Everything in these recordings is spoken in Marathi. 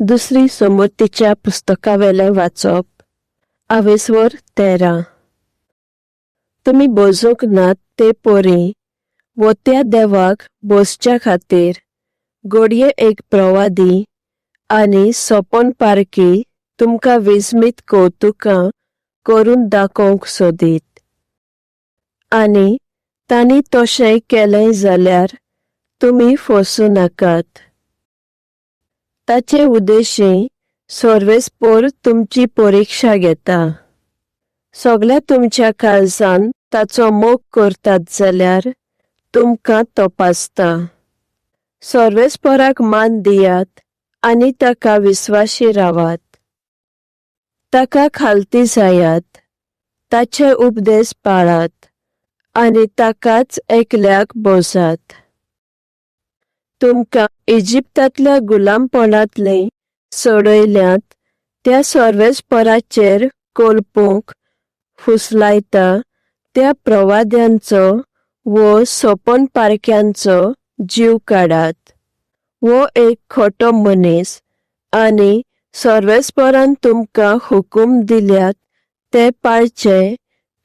दुसरी समृद्धीच्या पुस्तकावेले वाचप 13. तुमी बोजूंक नात ते पोरी वो त्या देवाक बोसच्या खातीर घडये एक प्रवादी आनी सोपोन पारकी तुमकां विस्मीत कौतुकां करून दाखोवंक सोदीत. आनी तांणी तशें केलें जाल्यार तुमी फसू नाकात. ताचे उद्देशी सर्वेस्पर तुमची परिक्षा घेता. सगळ्या तुमच्या काळजान ताचो मोग करतात जाल्यार तुमकां तपासता. सर्वेस्पराक मान दियात आनी ताका विस्वाशी रावात. ताका खालती जायात, ताचे उपदेश पाळात आनी ताकाच एकल्याक बोजात. तुमकां इजिप्तांतल्या गुलामपणांतले सोडयल्यात त्या सर्वेस्पराचेर कोलपूंक फुसलायता त्या प्रवाद्यांचो वो सोपोन पारक्यांचो जीव काडात. वो एक खोटो मनीस आनी सर्वेस्परान तुमकां हुकूम दिल्यात ते पाळचे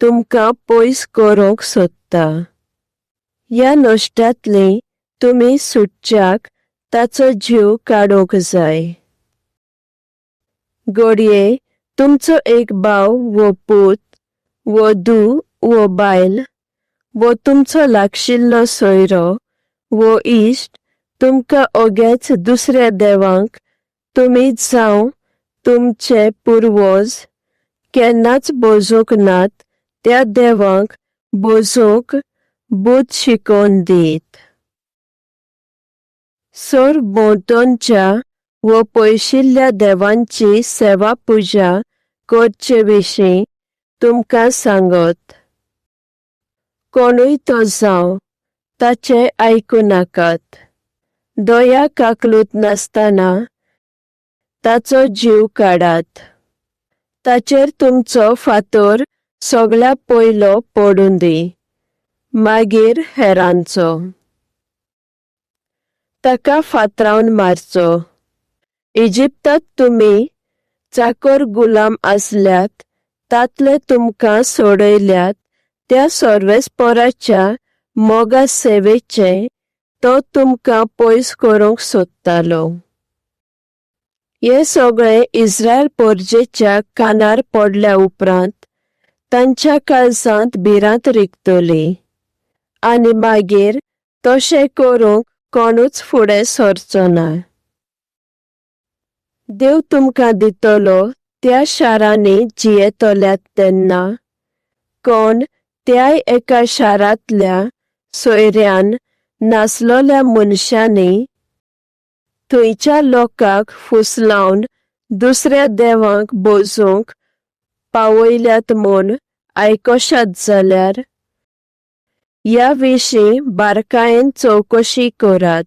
तुमकां पयस करूंक सोदता. ह्या नश्टांतली तुमी सुटच्याक ताचो जीव काडूंक जाय. घडये तुमचो एक भाव वो पूत वो धूव वो बायल वो तुमचो लागशिल्लो सोयरो वो इश्ट तुमकां ओगेच दुसऱ्या देवांक तुमी जावं तुमचे पुर्वज केन्नाच बोजूंक नात त्या देवांक बोजूंक बुध शिकोवन दीत. सोर भोंवतणच्या वो पयशिल्ल्या देवांची सेवा पुजा करचे विशीं तुमकां सांगत. कोणूय तो जावं ताचे आयकूं नाकात. दया काकलूत नासतना ताचो जीव काडात. ताचेर तुमचो फातर सगळ्या पयलो पडूं दी, मागीर हेरांचो. ताका फातरावन मारचो. इजिप्तांत तुमी चाकर गुलाम आसल्यात तातले तुमकां सोडयल्यात त्या सर्वेस्पराच्या मोगा सेवेचे तो तुमकां पयस करूंक सोदतालो. हे सगळे इस्रायल पोरजेच्या कानार पडल्या उपरांत तांच्या काळजांत भिरांत रिगतली आनी मागीर तशें करूंक कोणूच फुडें सरचो ना. देव तुमकां दितलो त्या शारांनी जियेतल्यात तेन्ना कोण त्याय एका शारांतल्या सोयऱ्यान नासलोल्या मनशांनी थंयच्या लोकांक फुसलावन दुसऱ्या देवांक बोजूंक पावयल्यात म्हूण आयकोशात जाल्यार ह्या विशीं बारकायेन चवकशी करात.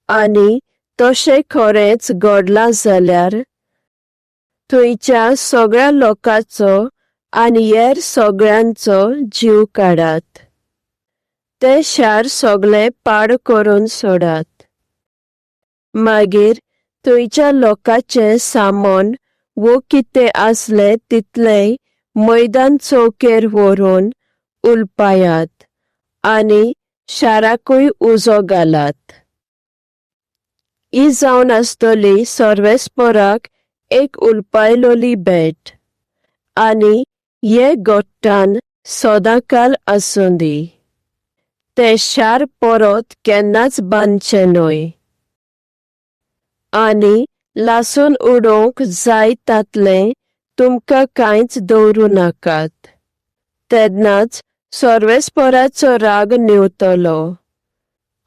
आनी तशें खरेंच घडलां जाल्यार थंयच्या सगळ्या लोकांचो आनी हेर सगळ्यांचो जीव काडात. ते शार सगळे पाड करून सोडात. मागीर थंयच्या लोकांचें सामान वो कितें आसलें तितलें मैदान चौकेर व्हरून उलपायात आनी शाराकूय उजो घालात. ही जावन आसतली सर्वेस्पराक एक उलपायलोली भेट आनी हे गोट्टान सदांकाल आसूं दी. ते शार परत केन्नाच बांदचे न्हय आनी लासून उडोवंक जाय तातलें तुमकां कांयच दवरूं नाकात. तेन्नाच सर्वेस्पराचो राग निवतलो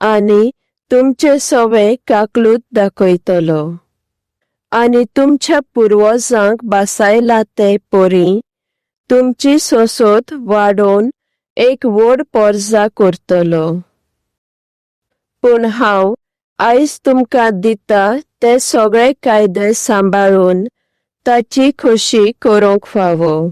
आनी तुमचे सवे काकलूत दाखयतलो. आनी तुमच्या पुर्वजांक बासायला ते पोरी तुमची सोसोत वाडोवन एक व्हड पोरजा करतलो. पूण हांव आयज तुमकां दिता ते सगळे कायदे सांबाळून ताची खोशी करूंक फावो.